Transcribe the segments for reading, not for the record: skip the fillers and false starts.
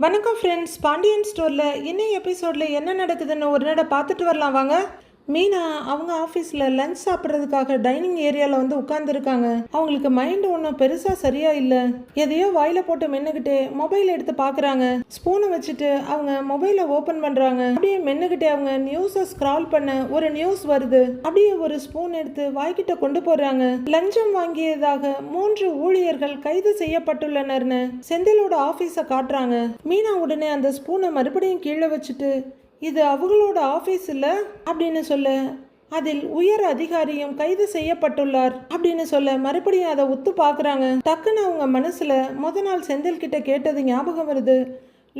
வணக்கம் ஃப்ரெண்ட்ஸ், பாண்டியன் ஸ்டோரில் இன்னும் எபிசோடில் என்ன நடக்குதுன்னு ஒரு நட பார்த்துட்டு வரலாம் வாங்க. மீனா அவங்க ஆஃபீஸில் லஞ்ச் சாப்பிட்றதுக்காக டைனிங் ஏரியாவில் உட்காந்துருக்காங்க. அவங்களுக்கு மைண்டு ஒன்றும் பெருசாக சரியா இல்லை. எதையோ வாயில் போட்டு மென்னுக்கிட்டே மொபைல் எடுத்து பார்க்குறாங்க. ஸ்பூனை வச்சுட்டு அவங்க மொபைலை ஓப்பன் பண்ணுறாங்க. அப்படியே மென்னுக்கிட்டே அவங்க நியூஸை ஸ்க்ரால் பண்ண ஒரு நியூஸ் வருது. அப்படியே ஒரு ஸ்பூன் எடுத்து வாய்க்கிட்ட கொண்டு போகிறாங்க. லஞ்சம் வாங்கியதாக 3 ஊழியர்கள் கைது செய்யப்பட்டுள்ளனர்னு செந்திலோட ஆஃபீஸை காட்டுறாங்க. மீனா உடனே அந்த ஸ்பூனை மறுபடியும் கீழே வச்சுட்டு, இது அவங்களோட ஆஃபீஸ் இல்லை அப்படின்னு சொல்ல, அதில் உயர் அதிகாரியும் கைது செய்யப்பட்டுள்ளார் அப்படின்னு சொல்ல மறுபடியும் அதை உத்து பார்க்குறாங்க. டக்குன்னு அவங்க மனசில் நாள் செந்தில் கிட்ட கேட்டது ஞாபகம் வருது.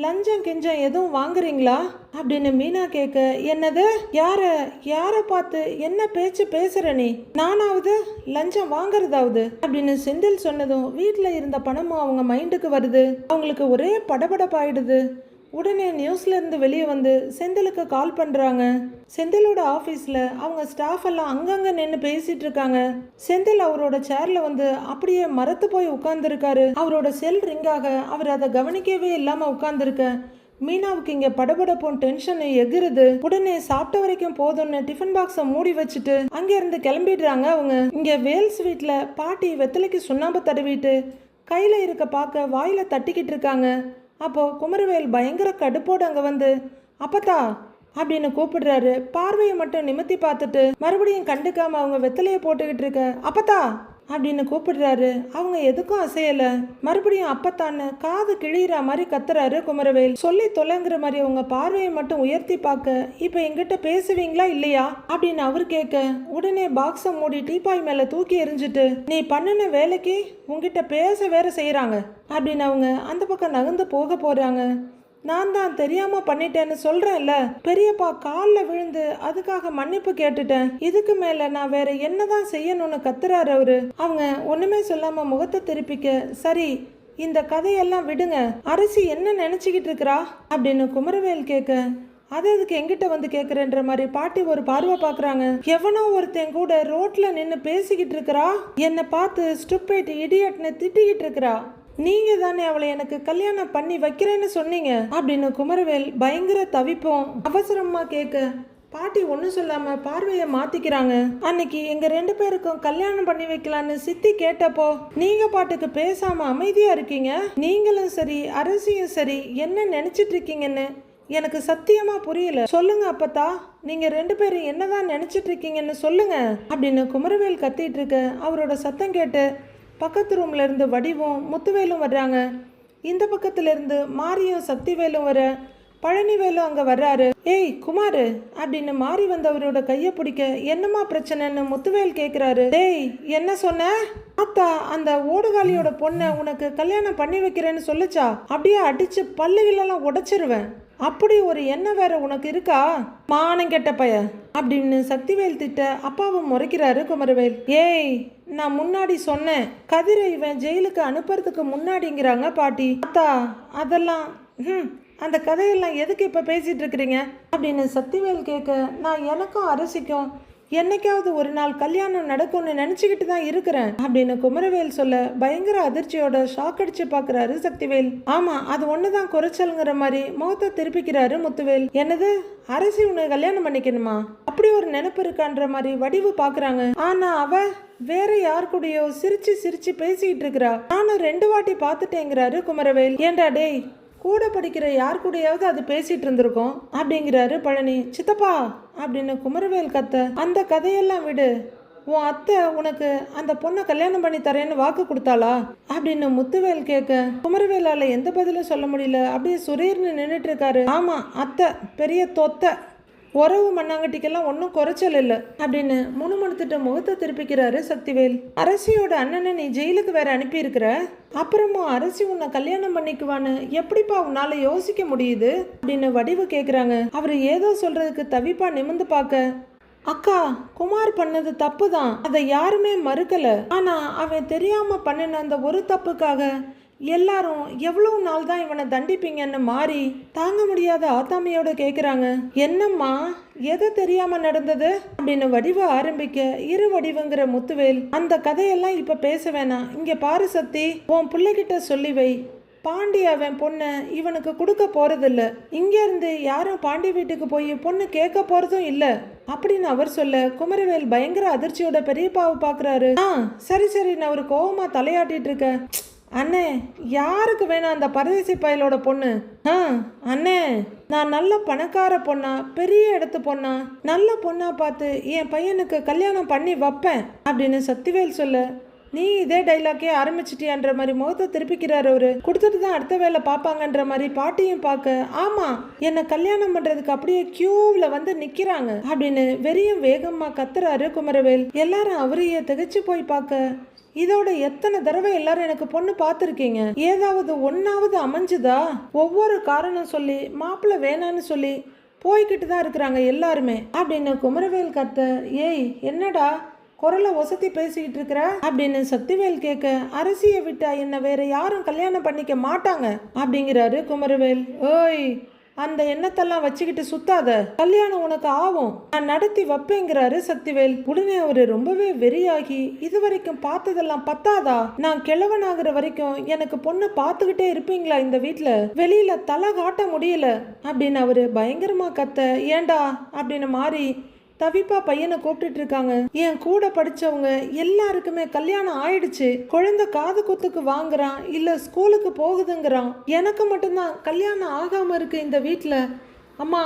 லஞ்சம் கெஞ்சம் எதுவும் வாங்குறீங்களா அப்படின்னு மீனா கேட்க, என்னது, யாரை பார்த்து என்ன பேச்சு பேசுற நீ? நானாவது லஞ்சம் வாங்குறதாவது அப்படின்னு செந்தில் சொன்னதும் வீட்டில் இருந்த பணமும் அவங்க மைண்டுக்கு வருது. அவங்களுக்கு ஒரே படபடப்பாயிடுது. உடனே நியூஸ்ல இருந்து வெளியே வந்து செந்திலுக்கு கால் பண்றாங்க. செந்திலோட ஆஃபீஸில் அவங்க ஸ்டாஃப் எல்லாம் அங்கங்கே நின்று பேசிட்டு இருக்காங்க. செந்தில் அவரோட சேர்ல அப்படியே மரத்து போய் உட்கார்ந்துருக்காரு. அவரோட செல் ரிங்காக அவர் அதை கவனிக்கவே இல்லாமல் உட்கார்ந்துருக்க மீனாவுக்கு இங்கே படபடப்பும் டென்ஷன் எகிருது. உடனே சாப்பிட்ட வரைக்கும் போதும்னு டிஃபன் பாக்ஸை மூடி வச்சுட்டு அங்கேருந்து கிளம்பிடுறாங்க. அவங்க இங்கே வேல்ஸ் வீட்டில் பாட்டி வெத்தலைக்கு சுண்ணாம்பு தடவிட்டு கையில் இருக்க பார்க்க வாயில் தட்டிக்கிட்டு இருக்காங்க. அப்போ குமரவேல் பயங்கர கடுப்போடு அங்கே வந்து, அப்பத்தா அப்படின்னு கூப்பிடுறாரு. பார்வையை மட்டும் நிமித்தி பார்த்துட்டு மறுபடியும் கண்டுக்காம அவங்க வெத்தலையை போட்டுக்கிட்டு இருக்க, அப்பத்தா அப்படின்னு கூப்பிடுறாரு. அவங்க எதுக்கும் அசையல. மறுபடியும் அப்பத்தான்னு காது கிழிகிற மாதிரி கத்துறாரு குமரவேல். சொல்லி தொலைங்கிற மாதிரி அவங்க பார்வையை மட்டும் உயர்த்தி பார்க்க, இப்ப எங்கிட்ட பேசுவீங்களா இல்லையா அப்படின்னு அவர் கேட்க, உடனே பாக்ஸை மூடி டீப்பாய் மேல தூக்கி எறிஞ்சிட்டு, நீ பண்ணின வேலைக்கு உங்ககிட்ட பேச வேற செய்யறாங்க அப்படின்னு அவங்க அந்த பக்கம் நகர்ந்து போக போறாங்க. நான் தான் தெரியாம பண்ணிட்டேன்னு சொல்றேன்ல, பெரியப்பா காலில் விழுந்து அதுக்காக மன்னிப்பு கேட்டுட்டேன். இதுக்கு மேல நான் வேற என்னதான் செய்யணும்னு கத்துறாரு அவரு. அவங்க ஒண்ணுமே சொல்லாம முகத்தை திருப்பிக்க, சரி இந்த கதையெல்லாம் விடுங்க, அரசி என்ன நினைச்சுக்கிட்டு இருக்கிறா அப்படின்னு குமரவேல் கேட்க, அது அதுக்கு எங்கிட்ட வந்து கேட்குறேன்ற மாதிரி பாட்டி ஒரு பார்வை பார்க்குறாங்க. எவனோ ஒருத்தன் கூட ரோட்ல நின்று பேசிக்கிட்டு இருக்கிறா, என்னை பார்த்து ஸ்டூபிட் இடியட்னு திட்டிக்கிட்டு இருக்கிறா. நீங்க தானே அவளை எனக்கு கல்யாணம் பண்ணி வைக்கிறேன்னு சொன்னீங்க அப்படின்னு குமரவேல் பயங்கர தவிப்போம் அவசரமா கேட்க, பாட்டி ஒன்றும் சொல்லாம பார்வையை மாத்திக்கிறாங்க. அன்னைக்கு எங்க 2 பேருக்கும் கல்யாணம் பண்ணி வைக்கலான்னு சித்தி கேட்டப்போ நீங்க பாட்டுக்கு பேசாம அமைதியா இருக்கீங்க. நீங்களும் சரி அரசியும் சரி என்ன நினைச்சிட்டு இருக்கீங்கன்னு எனக்கு சத்தியமா புரியல. சொல்லுங்க அப்பத்தா, நீங்க 2 பேரும் என்னதான் நினைச்சிட்டு இருக்கீங்கன்னு சொல்லுங்க அப்படின்னு குமரவேல் கத்திட்டு இருக்க, அவரோட சத்தம் கேட்டு பக்கத்து ரூம்ல இருந்து வடிவும் முத்துவேலும் வர்றாங்க. இந்த பக்கத்துல இருந்து மாரியும் சக்திவேலும் வர, பழனிவேலும் அங்க வர்றாரு. ஏய் குமாரு அப்படின்னு மாறி வந்தவரோட கையை பிடிக்க, என்னமா பிரச்சனைன்னு முத்துவேல் கேக்குறாரு. டேய் என்ன சொன்ன? ஆத்தா அந்த ஓடுகாலியோட பொண்ணை உனக்கு கல்யாணம் பண்ணி வைக்கிறேன்னு சொல்லுச்சா? அப்படியே அடிச்சு பல்லுகளெல்லாம் உடைச்சிருவேன். அப்படி ஒரு எண்ணம் வேற உனக்கு இருக்கா? மானம் கெட்ட பைய அப்படின்னு சக்திவேல் திட்ட அப்பாவும் முறைக்கிறாரு குமரவேல். ஏய் நான் முன்னாடி சொன்னேன், கதிரை இவன் ஜெயிலுக்கு அனுப்புறதுக்கு முன்னாடிங்கிறாங்க பாட்டி. அத்தா அதெல்லாம் அந்த கதையெல்லாம் எதுக்கு இப்ப பேசிட்டு இருக்கிறீங்க அப்படின்னு சக்திவேல் கேட்க, நான் எனக்கும் அரசிக்கும் என்னைக்காவது ஒரு நாள் கல்யாணம் நடக்கும்னு நினைச்சுக்கிட்டு தான் இருக்கிறேன் அப்படின்னு குமரவேல் சொல்ல, பயங்கர அதிர்ச்சியோட ஷாக் அடிச்சு பாக்குறாரு சக்திவேல். ஆமா அது ஒண்ணுதான் குறைச்சல்ங்கிற மாதிரி முகத்தை திருப்பிக்கிறாரு முத்துவேல். என்னது, அரசி உன்னை கல்யாணம் பண்ணிக்கணுமா? அப்படி ஒரு நினைப்பு இருக்கான்ற மாதிரி வடிவு பாக்குறாங்க. ஆனா அவ வேற யார் கூடயோ சிரிச்சு சிரிச்சு பேசிட்டு இருக்கிறா. நானும் 2 வாட்டி பாத்துட்டேங்கிறாரு குமரவேல். ஏண்டா டேய், கூட படிக்கிற யார் கூடயாவது அது பேசிட்டு இருந்திருக்கோம் அப்படிங்கிறாரு பழனி. சித்தப்பா அப்படின்னு குமரவேல் கத்த, அந்த கதையெல்லாம் விடு, உன் அத்தை உனக்கு அந்த பொண்ணை கல்யாணம் பண்ணி தரேன்னு வாக்கு கொடுத்தாளா அப்படின்னு முத்துவேல் கேட்க, குமரவேலால எந்த பதிலும் சொல்ல முடியல. அப்படியே சுரீர்னு நின்றுட்டு இருக்காரு. ஆமா அத்தை பெரிய தொத்தை, உறவு மண்ணாங்கட்டிக்கெல்லாம் ஒன்றும் குறைச்சல் இல்லை அப்படின்னு முணுமுணுத்துட்டு முகத்தை திருப்பிக்கிறாரு சக்திவேல். அரசியோட அண்ணனை நீ ஜெயிலுக்கு வேற அனுப்பி இருக்கிற, அப்புறமும் அரசி உன்னை கல்யாணம் பண்ணிக்குவான்னு எப்படிப்பா உன்னால யோசிக்க முடியுது அப்படின்னு வடிவு கேக்குறாங்க. அவரு ஏதோ சொல்றதுக்கு தவிப்பா நிமிந்து பார்க்க, அக்கா குமார் பண்ணது தப்பு தான், அதை யாருமே மறுக்கல. ஆனா அவன் தெரியாம பண்ணின அந்த ஒரு தப்புக்காக எல்லாரும் எவ்வளவு நாள் தான் இவனை தண்டிப்பீங்கன்னு மாறி தாங்க முடியாத ஆத்தாமையோட கேக்குறாங்க. என்னம்மா எது தெரியாம நடந்தது அப்படின்னு வடிவ ஆரம்பிக்க, இரு வடிவங்கிற முத்துவேல், அந்த கதையெல்லாம் இப்ப பேச வேணாம், இங்க பாரு சக்தி, உன் பிள்ளைகிட்ட சொல்லி வை, பாண்டி அவன் பொண்ணை இவனுக்கு கொடுக்க போறதில்ல, இங்க இருந்து யாரும் பாண்டி வீட்டுக்கு போய் பொண்ணு கேட்க போறதும் இல்ல அப்படின்னு அவர் சொல்ல குமரவேல் பயங்கர அதிர்ச்சியோட பெரியப்பாவை பாக்குறாரு. சரி சரி, நான் ஒரு கோவமா தலையாட்டிட்டு இருக்கேன். அண்ணே, யாருக்கு வேணாம் அந்த பரதேசி பயலோட பொண்ணு? அண்ணே, நான் நல்ல பணக்கார பொண்ணா, பெரிய இடத்து பொண்ணா, நல்ல பொண்ணா பார்த்து என் பையனுக்கு கல்யாணம் பண்ணி வைப்பேன் அப்படின்னு சக்திவேல் சொல்ல, நீ இதே டைலாக்கே ஆரம்பிச்சிட்டியான்ற மாதிரி முகத்தை திருப்பிக்கிறாரு அவரு. கொடுத்துட்டு தான் அடுத்த வேலை பார்ப்பாங்கன்ற மாதிரி பாட்டியும் பார்க்க, ஆமா என்னை கல்யாணம் பண்றதுக்கு அப்படியே கியூவ்ல வந்து நிக்கிறாங்க அப்படின்னு வெறியும் வேகமா கத்துறாரு குமரவேல். எல்லாரும் அவரையே திகைச்சு போய் பார்க்க, இதோட எத்தனை தடவை எல்லாரும் எனக்கு பொண்ணு பார்த்துருக்கீங்க, ஏதாவது ஒன்னாவது அமைஞ்சுதா? ஒவ்வொரு காரணம் சொல்லி மாப்பிள்ளை வேணான்னு சொல்லி போய்கிட்டு தான் இருக்கிறாங்க எல்லாருமே அப்படின்னு குமரவேல் கத்த, ஏய் என்னடா குரலை ஒசத்தி பேசிக்கிட்டு இருக்கிற அப்படின்னு சக்திவேல் கேட்க, அரசியை விட்டா என்ன வேற யாரும் கல்யாணம் பண்ணிக்க மாட்டாங்க அப்படிங்கிறாரு குமரவேல். ஓய், அந்த எண்ணத்தெல்லாம் வச்சுக்கிட்டு சுத்தாத, கல்யாணம் உனக்கு ஆகும், நான் நடத்தி வைப்பேங்கிறாரு சக்திவேல். உடனே அவரு ரொம்பவே வெறியாகி, இது வரைக்கும் பார்த்ததெல்லாம் பத்தாதா? நான் கிழவனாகிற வரைக்கும் எனக்கு பொண்ணு பார்த்துக்கிட்டே இருப்பீங்களா இந்த வீட்டுல? வெளியில தலை காட்ட முடியல அப்படின்னு அவரு பயங்கரமா கத்த, ஏண்டா அப்படின்னு மாறி தவிப்பா பையனை கூப்பிட்டு இருக்காங்க. என் கூட படிச்சவங்க எல்லாருக்குமே கல்யாணம் ஆயிடுச்சு, குழந்தை காது குத்துக்கு வாங்குறான் இல்ல ஸ்கூலுக்கு போகுதுங்கிறான், எனக்கு மட்டும்தான் கல்யாணம் ஆகாம இருக்கு இந்த வீட்டுல. அம்மா,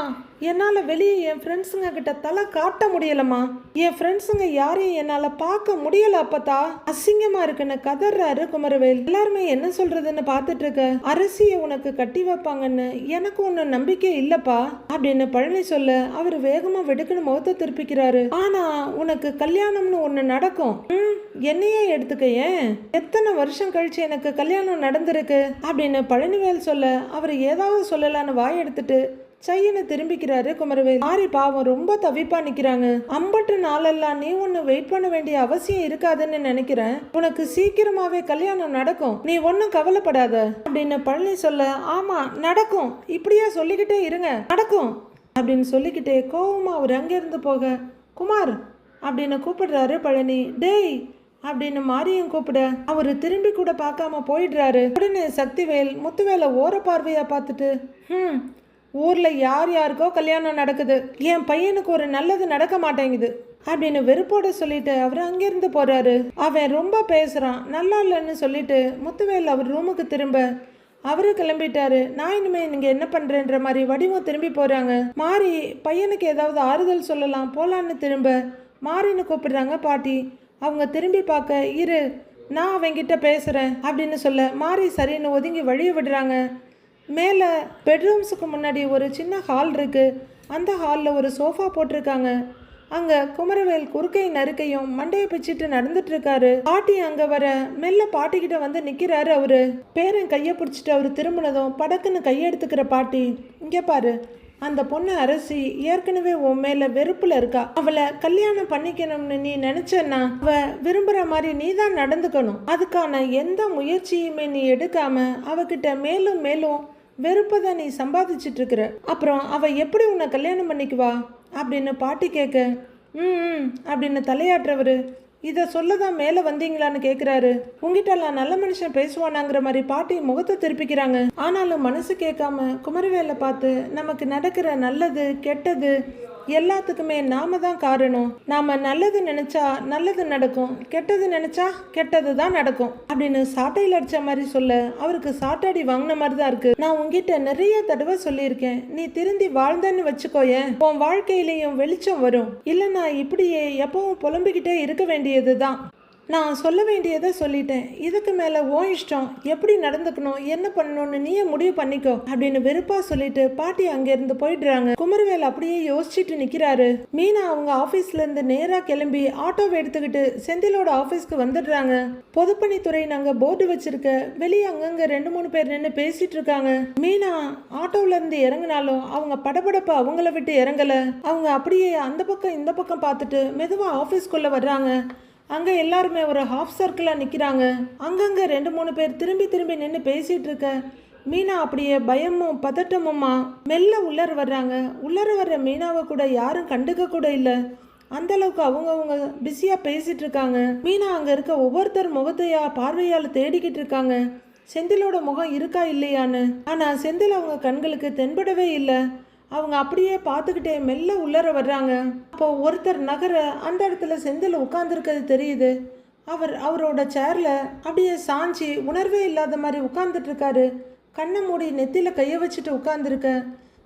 என்னால் வெளியே என் ஃப்ரெண்ட்ஸுங்க கிட்ட தலை காட்ட முடியலம்மா, என் ஃப்ரெண்ட்ஸுங்க யாரையும் என்னால் பார்க்க முடியல அப்பத்தா, அசிங்கமா இருக்குன்னு கதறாரு குமரவேல். எல்லாருமே என்ன சொல்றதுன்னு பார்த்துட்டு இருக்க, அரசியை உனக்கு கட்டி வைப்பாங்கன்னு எனக்கு ஒன்றும் நம்பிக்கை இல்லப்பா அப்படின்னு பழனி சொல்ல, அவர் வேகமா வெடுக்குன்னு முகத்தை திருப்பிக்கிறாரு. ஆனா உனக்கு கல்யாணம்னு ஒன்று நடக்கும், என்னையே எடுத்துக்க, ஏன் எத்தனை வருஷம் கழிச்சு எனக்கு கல்யாணம் நடந்திருக்கு அப்படின்னு பழனிவேல் சொல்ல, அவர் ஏதாவது சொல்லலான்னு வாய் எடுத்துட்டு சையனை திரும்பிக்கிறாரு குமரவேல். மாறி பாவம் ரொம்ப தவிப்பா நிக்கிறாங்க. அம்பட்டு நாளெல்லாம் நீ ஒண்ணு வெயிட் பண்ண வேண்டிய அவசியம் இருக்காதுன்னு நினைக்கிறேன், உனக்கு சீக்கிரமாவே கல்யாணம் நடக்கும், நீ ஒன்னும் கவலைப்படாத அப்படின்னு பழனி சொல்ல, ஆமா நடக்கும், இப்படியா சொல்லிக்கிட்டே இருங்க, நடக்கும் அப்படின்னு சொல்லிக்கிட்டே கோவமா அவர் அங்கிருந்து போக, குமார் அப்படின்னு கூப்பிடுறாரு பழனி. டேய் அப்படின்னு மாரியும் கூப்பிட அவரு திரும்பி கூட பார்க்காம போயிடுறாரு. உடனே சக்திவேல் முத்துவேலை ஓர பார்வையா பார்த்துட்டு, ஊர்ல யார் யாருக்கோ கல்யாணம் நடக்குது, என் பையனுக்கு ஒரு நல்லது நடக்க மாட்டேங்குது அப்படின்னு வெறுப்போட சொல்லிட்டு அவர் அங்கிருந்து போறாரு. அவன் ரொம்ப பேசுறான், நல்லா இல்லைன்னு சொல்லிட்டு முத்துவேல் அவர் ரூமுக்கு திரும்ப அவரு கிளம்பிட்டாரு. நான் இனிமே நீங்க என்ன பண்றேன்ற மாதிரி வடிவம் திரும்பி போறாங்க. மாறி பையனுக்கு ஏதாவது ஆறுதல் சொல்லலாம் போலான்னு திரும்ப மாறின்னு கூப்பிடுறாங்க பாட்டி. அவங்க திரும்பி பார்க்க, இரு நான் அவங்கிட்ட பேசுறேன் அப்படின்னு சொல்ல மாறி சரின்னு ஒதுங்கி வழிய விடுறாங்க. மேலே பெட்ரூம்ஸுக்கு முன்னாடி ஒரு சின்ன ஹால் இருக்கு, அந்த ஹாலில் ஒரு சோஃபா போட்டிருக்காங்க. அங்கே குமரவேல் குறுக்கை நறுக்கையும் மண்டையை பிச்சுட்டு நடந்துட்டு இருக்காரு. பாட்டி அங்கே வர மெல்ல பாட்டிக்கிட்ட வந்து நிற்கிறாரு. அவரு பேரன் கையை பிடிச்சிட்டு அவர் திரும்பினதும் படக்குன்னு கையெடுத்துக்கிற பாட்டி, இங்கே பாரு, அந்த பொண்ணு அரசி ஏற்கனவே உன் மேல வெறுப்புல இருக்கா, அவளை கல்யாணம் பண்ணிக்கணும்னு நீ நினைச்சன்னா அவ விரும்புற மாதிரி நீ தான் நடந்துக்கணும், அதுக்கான எந்த முயற்சியுமே நீ எடுக்காம அவகிட்ட மேலும் மேலும் வெறுப்பதை நீ சம்பாதிச்சிட்டு இருக்கிற, அப்புறம் அவ எப்படி உன்னை கல்யாணம் பண்ணிக்குவா அப்படின்னு பாட்டி கேட்க, அப்படின்னு தலையாட்டுறவரு, இதை சொல்லதான் மேலே வந்தீங்களான்னு கேட்குறாரு. உங்ககிட்டலாம் நல்ல மனுஷன் பேசுவானாங்கிற மாதிரி பாட்டி முகத்தை திருப்பிக்கிறாங்க. ஆனாலும் மனசு கேட்காம குமரவேலை பார்த்து, நமக்கு நடக்கிற நல்லது கெட்டது எல்லாத்துக்குமே நாம தான் காரணம், நாம நல்லது நினைச்சா நல்லது நடக்கும், கெட்டது நினைச்சா கெட்டது தான் நடக்கும் அப்படின்னு சாட்டையில் அடிச்ச மாதிரி சொல்ல அவருக்கு சாட்டாடி வாங்கின மாதிரி தான் இருக்கு. நான் உங்ககிட்ட நிறைய தடவை சொல்லியிருக்கேன், நீ திருந்தி வாழ்ந்தன்னு வச்சுக்கோயேன், உன் வாழ்க்கையிலையும் வெளிச்சம் வரும், இல்லைன்னா இப்படியே எப்பவும் புலம்பிக்கிட்டே இருக்க வேண்டியது தான். நான் சொல்ல வேண்டியதை சொல்லிட்டேன், இதுக்கு மேலே ஓ இஷ்டம், எப்படி நடந்துக்கணும் என்ன பண்ணணும்னு நீயே முடிவு பண்ணிக்கோ அப்படின்னு வெறுப்பா சொல்லிட்டு பாட்டி அங்கேருந்து போயிடுறாங்க. குமரவேல் அப்படியே யோசிச்சுட்டு நிற்கிறாரு. மீனா அவங்க ஆஃபீஸ்ல இருந்து நேராக கிளம்பி ஆட்டோவை எடுத்துக்கிட்டு செந்திலோட ஆஃபீஸ்க்கு வந்துடுறாங்க. பொதுப்பணித்துறை நாங்கள் போர்டு வச்சிருக்க வெளியே அங்கங்க 2-3 பேர் நின்று பேசிட்டு இருக்காங்க. மீனா ஆட்டோல இருந்து இறங்கினாலும் அவங்க படபடப்ப அவங்கள விட்டு இறங்கல. அவங்க அப்படியே அந்த பக்கம் இந்த பக்கம் பார்த்துட்டு மெதுவா ஆஃபீஸ்க்குள்ள வர்றாங்க. அங்கே எல்லாருமே ஒரு ஹாஃப் சர்க்கிளாக நிற்கிறாங்க. அங்கங்கே 2-3 பேர் திரும்பி திரும்பி நின்று பேசிகிட்டு இருக்க மீனா அப்படியே பயமும் பதட்டமுமா மெல்ல உள்ளர வர்றாங்க. உள்ளர வர்ற மீனாவை கூட யாரும் கண்டுக்க கூட இல்லை. அந்தளவுக்கு அவங்கவுங்க பிஸியாக பேசிகிட்டு இருக்காங்க. மீனா அங்கே இருக்க ஒவ்வொருத்தர் முகத்தையா பார்வையால் தேடிக்கிட்டு இருக்காங்க. செந்திலோட முகம் இருக்கா இல்லையான்னு. ஆனா செந்தில் அவங்க கண்களுக்கு தென்படவே இல்லை. அவங்க அப்படியே பார்த்துக்கிட்டே மெல்ல உள்ளர வர்றாங்க. அப்போ ஒருத்தர் நகர அந்த இடத்துல செந்தில் உட்கார்ந்துருக்கிறது தெரியுது. அவரோட சேர்ல அப்படியே சாஞ்சி உணர்வே இல்லாத மாதிரி உட்கார்ந்துட்டு இருக்காரு. கண்ணை மூடி நெத்தியில கைய வச்சுட்டு உட்கார்ந்துருக்க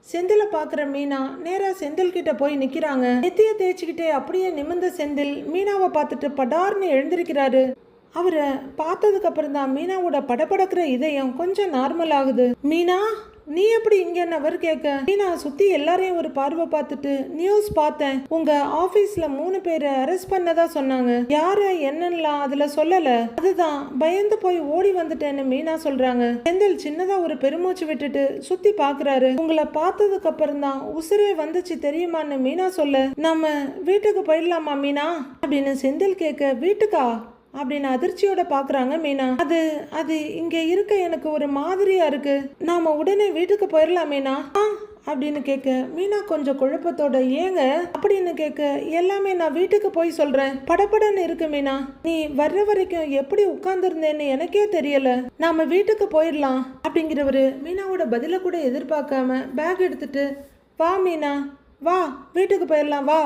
செந்திலை பார்க்குற மீனா நேராக செந்தில் கிட்ட போய் நிற்கிறாங்க. நெத்தியை தேய்ச்சிக்கிட்டே அப்படியே நிமிர்ந்த செந்தில் மீனாவை பார்த்துட்டு படார்னு எழுந்திருக்கிறாரு. அவரை பார்த்ததுக்கு அப்புறம் தான் மீனாவோட படபடக்கிற இதயம் கொஞ்சம் நார்மல் ஆகுது. மீனா, நீ எப்படி இங்கன்னு அவர் கேட்க, மீனா சுத்தி எல்லாரையும் ஒரு பார்வை பார்த்துட்டு, நியூஸ் பார்த்தேன், உங்க ஆபீஸ்ல 3 பேரை அரெஸ்ட் பண்ணதா சொன்னாங்க. யாரு என்னன்னுலாம் அதுல சொல்லல, அதுதான் பயந்து போய் ஓடி வந்துட்டேன்னு மீனா சொல்றாங்க. செந்தில் சின்னதா ஒரு பெருமூச்சு விட்டுட்டு சுத்தி பாக்குறாரு. உங்களை பார்த்ததுக்கு அப்புறம் தான் உசுரே வந்துச்சு தெரியுமான்னு மீனா சொல்ல, நம்ம வீட்டுக்கு போயிடலாமா மீனா அப்படின்னு செந்தில் கேட்க, வீட்டுக்கா அப்படின்னு அதிர்ச்சியோட பாக்குறாங்க மீனா. அது இங்க இருக்க எனக்கு ஒரு மாதிரியா இருக்கு, நாம உடனே வீட்டுக்கு போயிடலாம் மீனா அப்படின்னு கேட்க, மீனா கொஞ்சம் குழப்பத்தோட, ஏங்க அப்படின்னு கேட்க, எல்லாமே நான் வீட்டுக்கு போய் சொல்றேன், படபடன்னு இருக்கு மீனா, நீ வர்ற வரைக்கும் எப்படி உட்கார்ந்துருந்தேன்னு எனக்கே தெரியல, நாம வீட்டுக்கு போயிடலாம் அப்படிங்கிறவரு மீனாவோட பதில கூட எதிர்பார்க்காம பேக் எடுத்துட்டு, வா மீனா வா வீட்டுக்கு போயிடலாம் வா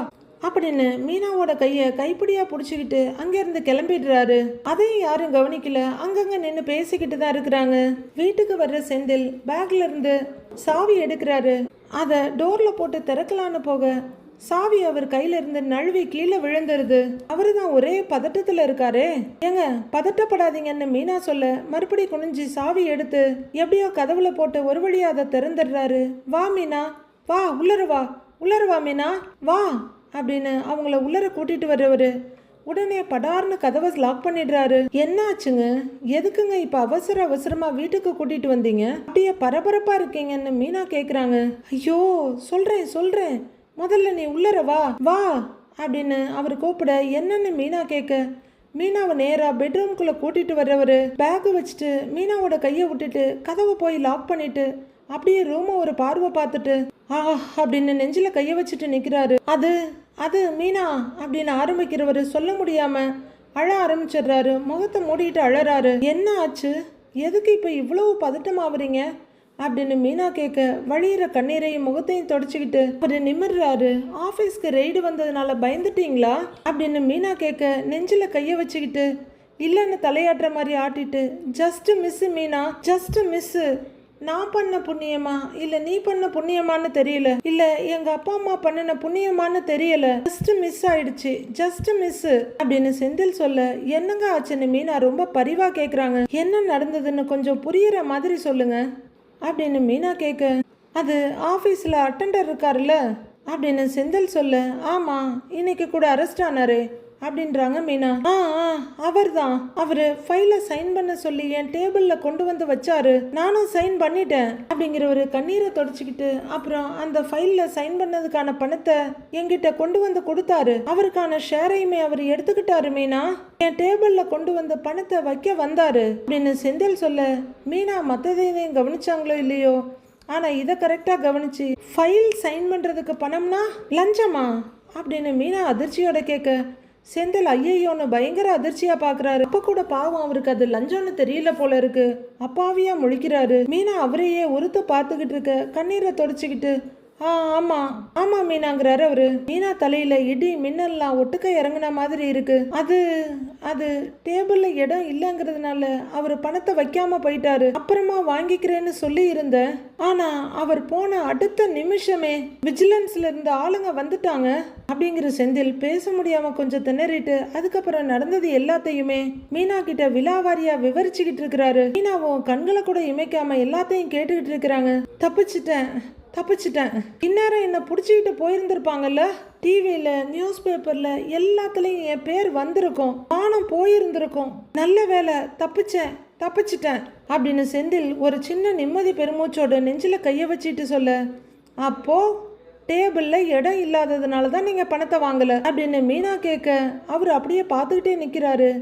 அப்படின்னு மீனாவோட கையை கைப்பிடியா பிடிச்சிக்கிட்டு அங்கேருந்து கிளம்பிடுறாரு. அதையும் யாரும் கவனிக்கல, அங்கங்க நின்று பேசிக்கிட்டு தான் இருக்கிறாங்க. வீட்டுக்கு வர்ற செந்தில் பேக்ல இருந்து சாவி எடுக்கிறாரு. அதை டோர்ல போட்டு திறக்கலான்னு போக சாவி அவர் கையில இருந்து நழுவி கீழே விழுந்துருது. அவரு தான் ஒரே பதட்டத்துல இருக்காரு. ஏங்க பதட்டப்படாதீங்கன்னு மீனா சொல்ல, மறுபடி குனிஞ்சு சாவி எடுத்து எப்படியோ கதவுல போட்டு ஒரு வழியா அதை திறந்துடுறாரு. வா மீனா வா, உள்ளர வா மீனா வா அப்படின்னு அவங்கள உள்ளர கூட்டிட்டு வர்றவரு உடனே படார்னு கதவை லாக் பண்ணிடுறாரு. என்ன ஆச்சுங்க, எதுக்குங்க இப்ப அவசரமா வீட்டுக்கு கூட்டிட்டு வந்தீங்க, அப்படியே பரபரப்பா இருக்கீங்கன்னு மீனா கேக்குறாங்க. ஐயோ சொல்றேன் முதல்ல நீ உள்ளர வா அப்படின்னு அவர் கூப்பிட, என்னன்னு மீனா கேட்க, மீனாவை நேரா பெட்ரூம்குள்ள கூட்டிட்டு வர்றவரு பேக் வச்சுட்டு மீனாவோட கையை விட்டுட்டு கதவை போய் லாக் பண்ணிட்டு அப்படியே ரூமை ஒரு பார்வை பார்த்துட்டு அப்படின்னு நெஞ்சில கைய வச்சுட்டு நிக்கிறாரு. அது மீனா அப்படின்னு ஆரம்பிக்கிறவரு சொல்ல முடியாம அழ ஆரம்பிச்சிடுறாரு. முகத்தை மூடிட்டு அழறாரு. என்ன ஆச்சு, எதுக்கு இப்ப இவ்வளவு பதட்டம் ஆகுறீங்க அப்படின்னு மீனா கேட்க, வழியிற கண்ணீரையும் முகத்தையும் தொடச்சிக்கிட்டு ஒரு நிமிர்றாரு. ஆபீஸ்க்கு ரெய்டு வந்ததுனால பயந்துட்டீங்களா அப்படின்னு மீனா கேட்க, நெஞ்சில கைய வச்சுக்கிட்டு இல்லைன்னு தலையாட்டுற மாதிரி ஆட்டிட்டு, just miss Meena, just miss, நான் பண்ண புண்ணியமா இல்ல நீ பண்ண புண்ணியமான்னு தெரியல, இல்ல எங்க அப்பா அம்மா பண்ணின புண்ணியமான்னு தெரியல, ஜஸ்ட் மிஸ் ஆயிடுச்சு, ஜஸ்ட் மிஸ் அப்படின்னு செந்தில் சொல்ல, என்னங்க ஆச்சுன்னு மீனா ரொம்ப பரிவா கேக்குறாங்க. என்ன நடந்ததுன்னு கொஞ்சம் புரியுற மாதிரி சொல்லுங்க அப்படின்னு மீனா கேட்க, அது ஆபீஸ்ல அட்டெண்டர் இருக்காருல்ல அப்படின்னு செந்தில் சொல்ல, ஆமா இன்னைக்கு கூட அரெஸ்ட் ஆனாரு அப்படின்றாங்க மீனா. அவர் தான், அவரு ஃபைல சைன் பண்ண சொல்லி என் டேபிள்ல கொண்டு வந்து வச்சாரு, நானும் சைன் பண்ணிட்டேன் அப்படிங்கிற ஒரு கண்ணீரை தொடச்சிக்கிட்டு அப்புறம் அந்த ஃபைல்ல சைன் பண்ணதுக்கான பணத்தை என்கிட்ட கொண்டு வந்து கொடுத்தாரு, அவருக்கான ஷேரையுமே அவர் எடுத்துக்கிட்டாரு மீனா, என் டேபிள்ல கொண்டு வந்து பணத்தை வைக்க வந்தாரு அப்படின்னு செந்தில் சொல்ல, மீனா மற்றதையும் கவனிச்சாங்களோ இல்லையோ ஆனா இதை கரெக்டா கவனிச்சு, ஃபைல் சைன் பண்றதுக்கு பணம்னா லஞ்சமா அப்படின்னு மீனா அதிர்ச்சியோட கேட்க, செந்தில் ஐயோன்னு பயங்கர அதிர்ச்சியா பாக்குறாரு. அப்ப கூட பாவம் அவருக்கு அது லஞ்சம்னு தெரியல போல இருக்கு. அப்பாவியா முழிக்கிறாரு. மீனா அவரையே ஒருத்த பார்த்துக்கிட்டு இருக்க கண்ணீரை தொடச்சிக்கிட்டு, ஆமா மீனாங்கிறாரு அவரு. மீனா தலையில இடி மின்னல்லாம் ஒட்டுக்க இறங்குன மாதிரி இருக்கு. அது டேபிள்ல இடம் இல்லைங்கிறதுனால அவர் பணத்தை வைக்காம போயிட்டாரு, அப்புறமா வாங்கிக்கிறேன்னு சொல்லி இருந்த, ஆனா அவர் போன அடுத்த நிமிஷமே விஜிலன்ஸ்ல இருந்த ஆளுங்க வந்துட்டாங்க அப்படிங்கிற செந்தில் பேச முடியாம கொஞ்சம் திணறிட்டு அதுக்கப்புறம் நடந்தது எல்லாத்தையுமே மீனா கிட்ட விலாவாரியா விவரிச்சுக்கிட்டு இருக்கிறாரு. மீனாவும் கண்களை கூட இமைக்காம எல்லாத்தையும் கேட்டுக்கிட்டு இருக்கிறாங்க. தப்பிச்சிட்டேன் இந்நேரம் என்ன பிடிச்சிக்கிட்டு போயிருந்திருப்பாங்கல்ல, டிவியில நியூஸ் பேப்பர்ல எல்லாத்துலயும் என் பேர் வந்திருக்கும், நானும் போயிருந்திருக்கும், நல்ல வேலை தப்பிச்சிட்டேன் அப்படின்னு செந்தில் ஒரு சின்ன நிம்மதி பெருமூச்சோட நெஞ்சில கைய வச்சிட்டு சொல்ல, அப்போ டேபிள்ல இடம் இல்லாததுனால தான் நீங்க பணத்தை வாங்கல அப்படின்னு மீனா கேட்க, அவர் அப்படியே பார்த்துக்கிட்டே நிக்கிறாரு.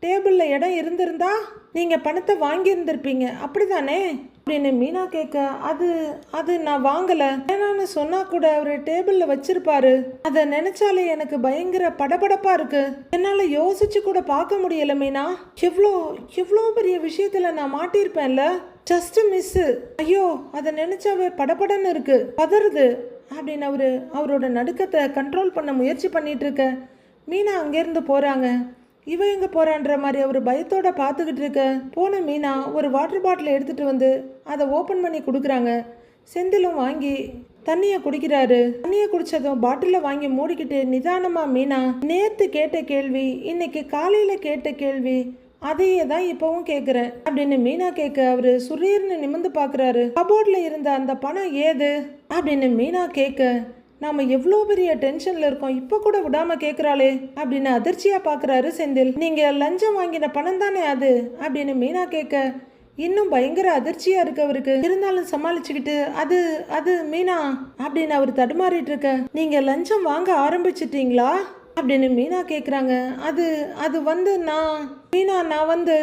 டேபிள்ல இடம் இருந்திருந்தா நீங்க பணத்தை வாங்கி இருந்திருப்பீங்க அப்படிதானே அப்படின்னு மீனா கேட்க, அது அது நான் வாங்கல, வேணான்னு சொன்னா கூட அவரு டேபிள்ல வச்சிருப்பாரு. அதை நினைச்சாலே எனக்கு பயங்கர படபடப்பா இருக்கு. என்னால யோசிச்சு கூட பார்க்க முடியல மீனா. எவ்வளோ எவ்வளோ பெரிய விஷயத்துல நான் மாட்டியிருப்பேன்ல. Just miss. ஐயோ, அதை நினைச்சாவே படபடன்னு இருக்கு, பதறுது அப்படின்னு அவரோட நடுக்கத்தை கண்ட்ரோல் பண்ண முயற்சி பண்ணிட்டு இருக்க மீனா அங்கேருந்து போறாங்க. இவ எங்க போறான்ற மாதிரி அவர் பயத்தோட பார்த்துக்கிட்டு இருக்க போன மீனா ஒரு வாட்டர் பாட்டில் எடுத்துட்டு வந்து அதை ஓப்பன் பண்ணி கொடுக்குறாங்க. செந்திலும் வாங்கி தண்ணியை குடிக்கிறாரு. தண்ணியை குடிச்சதும் பாட்டில வாங்கி மூடிக்கிட்டு நிதானமா மீனா நேத்து கேட்ட கேள்வி, இன்னைக்கு காலையில கேட்ட கேள்வி, அதையே தான் இப்பவும் கேட்குறேன் அப்படின்னு மீனா கேட்க அவரு சுரீர்னு நிமிந்து பார்க்குறாரு. கபோர்டில் இருந்த அந்த பணம் ஏது அப்படின்னு மீனா கேட்க, நாம எவ்வளோ பெரிய டென்ஷன்ல இருக்கோம், இப்போ கூட விடாம கேட்குறாளே அப்படின்னு அதிர்ச்சியா பார்க்குறாரு செந்தில். நீங்க லஞ்சம் வாங்கின பணம் தானே அது அப்படின்னு மீனா கேட்க இன்னும் பயங்கர அதிர்ச்சியா இருக்கு அவருக்கு. இருந்தாலும் சமாளிச்சுக்கிட்டு அது அது மீனா அப்படின்னு அவர் தடுமாறிட்டு இருக்க, நீங்க லஞ்சம் வாங்க ஆரம்பிச்சிட்டீங்களா அப்படின்னு மீனா கேட்குறாங்க. அது அது வந்து நான் வந்து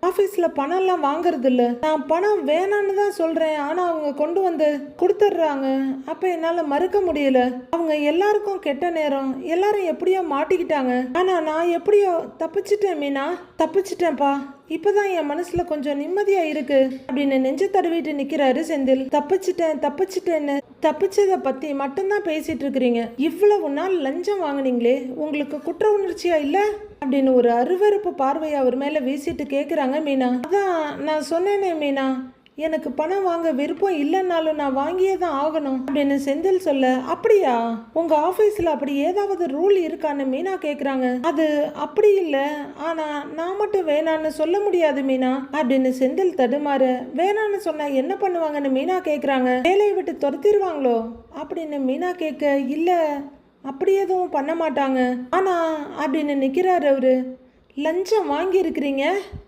ஆஃபீஸில் பணம்லாம் வாங்குறது இல்லை. நான் பணம் வேணான்னு தான் சொல்கிறேன், ஆனால் அவங்க கொண்டு வந்து கொடுத்துட்றாங்க. அப்போ என்னால் மறுக்க முடியல. அவங்க எல்லாருக்கும் கெட்ட நேரம், எல்லாரும் எப்படியோ மாட்டிக்கிட்டாங்க. ஆனால் நான் எப்படியோ தப்பிச்சிட்டேன் மீனா, தப்பிச்சிட்டேன்ப்பா. இப்போதான் என் மனசில் கொஞ்சம் நிம்மதியாக இருக்கு அப்படின்னு நெஞ்சு தடவிட்டு நிற்கிறாரு செந்தில். தப்பிச்சிட்டேன்னு தப்பிச்சதை பற்றி மட்டும்தான் பேசிட்டு இருக்கிறீங்க. இவ்வளவு நாள் லஞ்சம் வாங்கினீங்களே, உங்களுக்கு குற்ற உணர்ச்சியா இல்லை அப்படின்னு ஒரு அருவருப்பு பார்வையை அவர் மேலே வீசிட்டு கேட்குறாங்க மீனா. அதான் நான் சொன்னேனே மீனா, எனக்கு பணம் வாங்க விருப்பம் இல்லைன்னாலும் நான் வாங்கியே தான் ஆகணும் அப்படின்னு செந்தில் சொல்ல, அப்படியா உங்க ஆஃபீஸில் அப்படி ஏதாவது ரூல் இருக்கான்னு மீனா கேட்குறாங்க. அது அப்படி இல்லை, ஆனால் நான் மட்டும் வேணான்னு சொல்ல முடியாது மீனா அப்படின்னு செந்தில் தடுமாறு. வேணான்னு சொன்னா என்ன பண்ணுவாங்கன்னு மீனா கேட்குறாங்க. வேலையை விட்டு துரத்திடுவாங்களோ அப்படின்னு மீனா கேட்க, இல்லை அப்படி எதுவும் பண்ண மாட்டாங்க, ஆனா அப்படின்னு நிற்கிறாரு அவரு. லஞ்சம் வாங்கி இருக்கிறீங்க,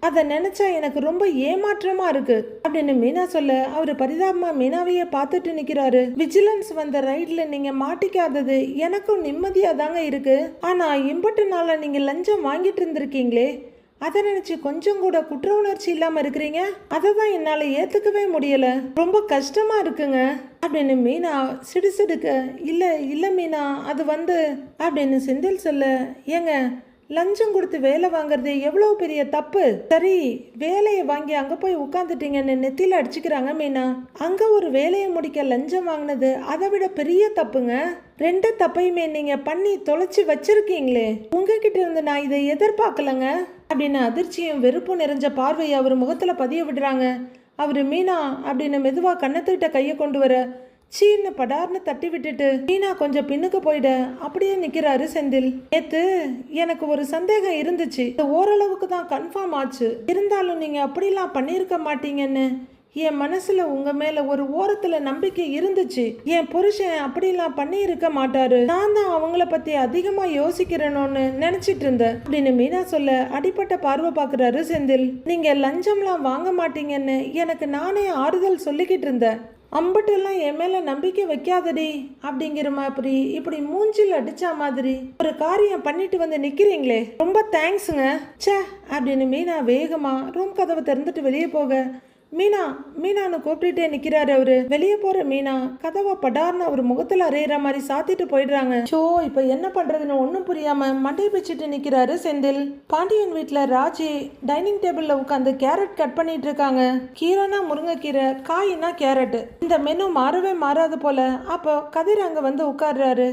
அதை நினைச்சா எனக்கு ரொம்ப ஏமாற்றமா இருக்கு அப்படின்னு மீனா சொல்ல அவரு பரிதாபமா மீனாவையே பார்த்துட்டு நிக்கிறாரு. விஜிலன்ஸ் வந்த ரைட்ல நீங்க மாட்டிக்காதது எனக்கும் நிம்மதியா தாங்க இருக்கு. ஆனா இம்பட்டு நாளா நீங்க லஞ்சம் வாங்கிட்டு இருந்திருக்கீங்களே, அதை நினைச்சு கொஞ்சம் கூட குற்ற உணர்ச்சி இல்லாம இருக்கிறீங்க. அதை தான் என்னால ஏத்துக்கவே முடியல, ரொம்ப கஷ்டமா இருக்குங்க அப்படின்னு மீனா சிடுசிடுக்க. இல்ல மீனா, அது வந்து அப்படின்னு செந்தில் சொல்ல, ஏங்க லஞ்சம் கொடுத்து வேலை வாங்குறது எவ்வளவு பெரிய தப்பு. சரி, வேலையை வாங்கி அங்க போய் உட்காந்துட்டீங்கன்னு நெத்தியில அடிச்சுக்கிறாங்க மீனா. அங்க ஒரு வேலையை முடிக்க லஞ்சம் வாங்கினது அதை விட பெரிய தப்புங்க. ரெண்டு தப்பையுமே நீங்க பண்ணி தொலைச்சி வச்சிருக்கீங்களே, உங்ககிட்ட இருந்து நான் இதை எதிர்பார்க்கலங்க அப்படின்னு அதிர்ச்சியும் வெறுப்பும் நிறைஞ்ச பார்வையை அவர் முகத்துல பதிய விடுறாங்க. அவரு மீனா அப்படின்னு மெதுவா கண்ணத்துக்கிட்ட கையை கொண்டு வர சீன்னு படார்னு தட்டி விட்டுட்டு மீனா கொஞ்சம் பின்னுக்கு போயிட அப்படியே நிக்கிறாரு செந்தில். நேத்து எனக்கு ஒரு சந்தேகம் இருந்துச்சு, ஓரளவுக்கு தான் கன்ஃபார்ம் ஆச்சு. இருந்தாலும் நீங்க அப்படிலாம் பண்ணியிருக்க மாட்டீங்கன்னு என் மனசுல உங்க மேல ஒரு ஓரத்துல நம்பிக்கை இருந்துச்சு. என் புருஷன் அப்படிலாம் பண்ணி இருக்க மாட்டாரு, நான் தான் அவங்கள பத்தி அதிகமா யோசிக்கிறேனோன்னு நினைச்சிட்டு இருந்தேன் அப்படின்னு மீனா சொல்ல அடிப்பட்ட பார்வை பாக்குறாரு செந்தில். நீங்க லஞ்சம்லாம் வாங்க மாட்டீங்கன்னு எனக்கு நானே ஆறுதல் சொல்லிக்கிட்டு இருந்தேன். அம்பட்டெல்லாம் என் மேல நம்பிக்கை வைக்காதடி அப்படிங்கிற மாதிரி இப்படி மூஞ்சில் அடிச்சா மாதிரி ஒரு காரியம் பண்ணிட்டு வந்து நிக்கிறீங்களே, ரொம்ப தேங்க்ஸுங்க சே அப்படின்னு மீனா வேகமா ரூம் கதவை திறந்துட்டு வெளியே போக மீனான்னு கூப்பிட்டுட்டே நிக்கிறாரு அவரு. வெளியே போற மீனா கதவை படார்னு அவர் முகத்துல அறையிற மாதிரி சாத்திட்டு போயிடுறாங்க. ஷோ, இப்ப என்ன பண்றதுன்னு ஒன்னும் புரியாம மண்டை பிச்சுட்டு நிக்கிறாரு செந்தில். பாண்டியன் வீட்டுல ராஜி டைனிங் டேபிள்ல உட்காந்து கேரட் கட் பண்ணிட்டு இருக்காங்க. கீரைனா முருங்கைக்கீரை, காய்னா கேரட். இந்த மெனு மாறவே மாறாது போல. அப்போ கதிர் அங்க வந்து உட்கார்றாரு.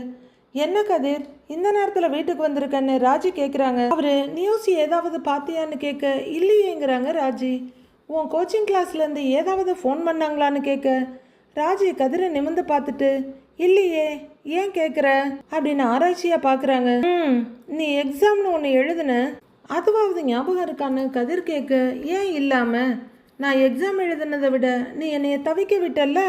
என்ன கதிர், இந்த நேரத்துல வீட்டுக்கு வந்திருக்கன்னு ராஜி கேக்குறாங்க. அவரு நியூஸ் ஏதாவது பாத்தியான்னு கேட்க, இல்லையேங்கிறாங்க ராஜி. உன் கோச்சிங் கிளாஸ்லேருந்து ஏதாவது ஃபோன் பண்ணாங்களான்னு கேட்க ராஜி கதிரை நிமிந்து பார்த்துட்டு, இல்லையே, ஏன் கேட்குற அப்படின்னு ஆராய்ச்சியாக பார்க்குறாங்க. நீ எக்ஸாம்னு ஒன்று எழுதுன, அதுவாவது ஞாபகம் இருக்கான்னு கதிர் கேட்க, ஏன் இல்லாமல், நான் எக்ஸாம் எழுதுனதை விட நீ என்னைய தவிக்க விட்டல்ல,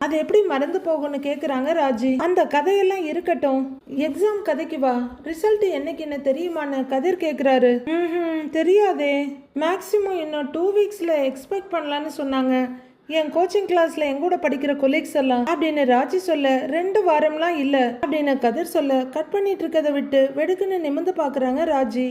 அது எப்படி மறந்து போகும்னு கேட்குறாங்க ராஜி. அந்த கதையெல்லாம் இருக்கட்டும், எக்ஸாம் கதைக்கு வா, ரிசல்ட் என்னைக்குன்னு தெரியுமான்னு கதிர் கேட்குறாரு. தெரியாதே, மேக்ஸிமம் இன்னும் 2 வீக்ஸில் எக்ஸ்பெக்ட் பண்ணலான்னு சொன்னாங்க என் கோச்சிங் கிளாஸ்ல எங்கூட படிக்கிற கொலீக்ஸ் எல்லாம் அப்படின்னு ராஜி சொல்ல, 2 வாரம்லாம் இல்லை அப்படின்னு கதிர் சொல்ல, கட் பண்ணிட்டு இருக்கதை விட்டு வெடுக்குன்னு நிமிந்து பார்க்குறாங்க ராஜி.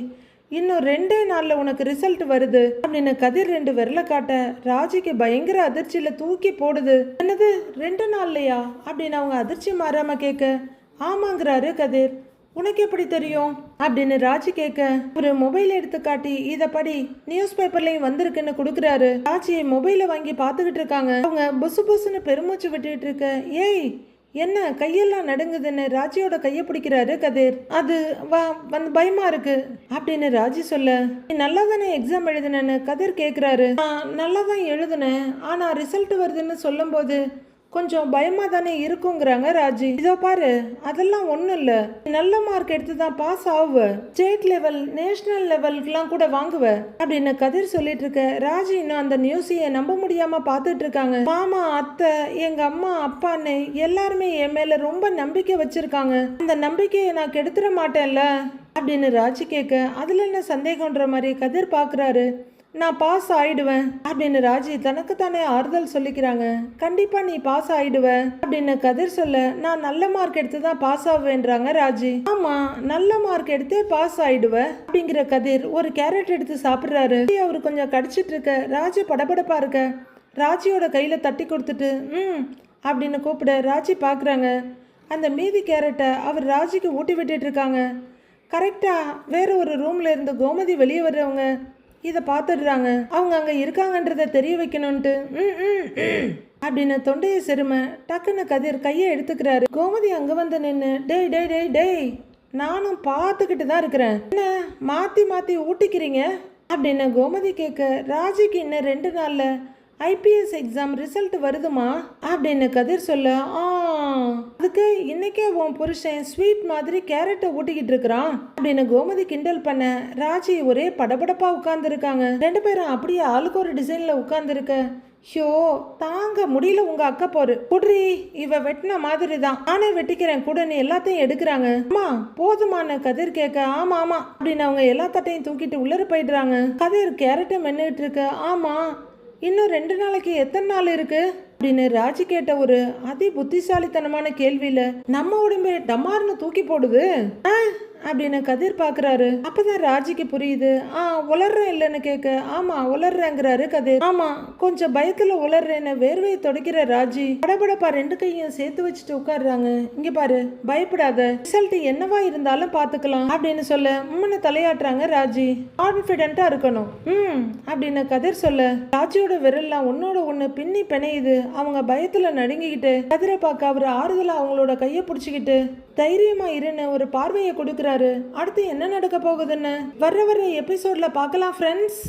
இன்னும் 2 நாள்ல உனக்கு ரிசல்ட் வருது அப்படின்னு கதிர் 2 விரல காட்ட ராஜிக்கு பயங்கர அதிர்ச்சியில தூக்கி போடுது. என்னது 2 நாள்லையா அப்படின்னு அவங்க அதிர்ச்சி மாறாம கேட்க, ஆமாங்கிறாரு கதிர். உனக்கு எப்படி தெரியும் அப்படின்னு ராஜி கேட்க, ஒரு மொபைல் எடுத்து காட்டி இத படி, நியூஸ் பேப்பர்லயும் வந்திருக்குன்னு கொடுக்குறாரு. ராஜி மொபைலை வாங்கி பார்த்துக்கிட்டு இருக்காங்க. அவங்க புசு புசுன்னு பெருமூச்சு விட்டுட்டு இருக்க, ஏய் என்ன கையெல்லாம் நடுங்குதுன்னு ராஜியோட கையை பிடிக்கிறாரு கதிர். அது வந்து பயமா இருக்கு அப்படின்னு ராஜி சொல்ல, நீ நல்லா தானே எக்ஸாம் எழுதுனேன்னு கதிர் கேட்குறாரு. நான் நல்லா தான் எழுதுனேன், ஆனா ரிசல்ட் வருதுன்னு சொல்லும் போது கொஞ்சம் பயமா தானே இருக்குங்கிறாங்க ராஜி. இதோ பாரு, அதெல்லாம் ஒன்றும் இல்லை, நல்ல மார்க் எடுத்து தான் பாஸ் ஆகுவ, ஸ்டேட் லெவல் நேஷனல் லெவலுக்குலாம் கூட வாங்குவ அப்படின்னு கதிர் சொல்லிட்டு இருக்க. ராஜி இன்னும் அந்த நியூஸையை நம்ப முடியாம பார்த்துட்டு இருக்காங்க. மாமா, அத்தை, எங்க அம்மா, அப்பான்னு எல்லாருமே என் மேல ரொம்ப நம்பிக்கை வச்சிருக்காங்க. அந்த நம்பிக்கையை நான் கெடுத்துட மாட்டேன்ல அப்படின்னு ராஜி கேட்க, அதுல என்ன சந்தேகம்ன்ற மாதிரி கதிர் பாக்குறாரு. நான் பாஸ் ஆயிடுவேன் அப்படின்னு ராஜி தனக்கு தானே ஆறுதல் சொல்லிக்கிறாங்க. கண்டிப்பா நீ பாஸ் ஆயிடுவ அப்படின்னு கதிர் சொல்ல, நான் நல்ல மார்க் எடுத்து தான் பாஸ் ஆவேன்றாங்க ராஜி. ஆமா, நல்ல மார்க் எடுத்தே பாஸ் ஆயிடுவ அப்படிங்கிற கதிர் ஒரு கேரட் எடுத்து சாப்பிடுறாரு. அவரு கொஞ்சம் கடிச்சிட்டு இருக்க ராஜி படபடப்பா இருக்க ராஜியோட கையில தட்டி கொடுத்துட்டு அப்படின்னு கூப்பிட ராஜி பாக்குறாங்க. அந்த மீதி கேரட்டை அவர் ராஜிக்கு ஊட்டி விட்டுட்டு இருக்காங்க. கரெக்டா வேற ஒரு ரூம்ல இருந்து கோமதி வெளியே வர்றவங்க இதை பார்த்துடுறாங்க. அவங்க அங்கே இருக்காங்கன்றத தெரிய வைக்கணும்ட்டு அப்படின்னு தொண்டையை செரும டக்குன்னு கதிர் கையை எடுத்துக்கிறாரு. கோமதி அங்கே வந்து நின்று, டேய் டேய் டேய் டேய், நானும் பார்த்துக்கிட்டு தான் இருக்கிறேன், என்ன மாற்றி மாற்றி ஊட்டிக்கிறீங்க அப்படின்னு கோமதி கேட்க, ராஜிக்கு இன்னும் 2 நாளில் ஐபிஎஸ் எக்ஸாம் ரிசல்ட் வருதுமா அப்படின்னு கதிர் சொல்ல, அதுக்கு இன்னைக்கே உன் புருஷன் ஸ்வீட் மாதிரி கேரட்டை ஊட்டிக்கிட்டு இருக்கிறான் அப்படின்னு கோமதி கிண்டல் பண்ண ராஜி ஒரே படபடப்பா உட்கார்ந்துருக்காங்க. 2 பேரும் அப்படியே ஆளுக்கு ஒரு டிசைன்ல உட்கார்ந்துருக்க. ஷோ தாங்க முடியல உங்க அக்கா போரு குட்ரி, இவ வெட்டின மாதிரி தான், நானே வெட்டிக்கிறேன் கூடன்னு எல்லாத்தையும் எடுக்கிறாங்க. அம்மா போதுமான கதிர் கேட்க, ஆமா ஆமா அப்படின்னு அவங்க எல்லா தட்டையும் தூக்கிட்டு உள்ளர போயிடுறாங்க. கதிர் கேரட்டை மென்னுட்டு இருக்க, ஆமா இன்னும் 2 நாளைக்கு எத்தனை நாள் இருக்கு அப்படின்னு ராஜி கேட்ட ஒரு அதி புத்திசாலித்தனமான கேள்வியில நம்ம உடம்பே டமார்னு தூக்கி போடுது அப்படின்னு கதிர் பாக்குறாரு. அப்பதான் ராஜிக்கு புரியுது. உளர்றேன் இல்லைன்னு கேட்க, ஆமா உளர்றேங்கிறாரு கதிர். ஆமா கொஞ்சம் பயத்துல உளர்றேன்னு வேர்வையை தொடக்கிற ராஜி படபடப்பா 2 கையும் சேர்த்து வச்சுட்டு உட்காடுறாங்க. இங்க பாரு, பயப்படாத, ரிசல்ட் என்னவா இருந்தாலும் பாத்துக்கலாம் அப்படின்னு சொல்ல முன்ன தலையாட்டுறாங்க ராஜி. கான்பிடென்ட்டா இருக்கணும் அப்படின்னு கதிர் சொல்ல, ராஜியோட விரல்லாம் ஒன்னோட ஒண்ணு பின்னி பிணையுது. அவங்க பயத்துல நடுங்கிக்கிட்டு கதிரை பார்க்க அவர் ஆறுதலா அவங்களோட கையை பிடிச்சிக்கிட்டு தைரியமா இருன்னு ஒரு பார்வையை கொடுக்குறாரு. அடுத்து என்ன நடக்க போகுதுன்னு வர்ற எபிசோட்ல பார்க்கலாம் ஃப்ரெண்ட்ஸ்.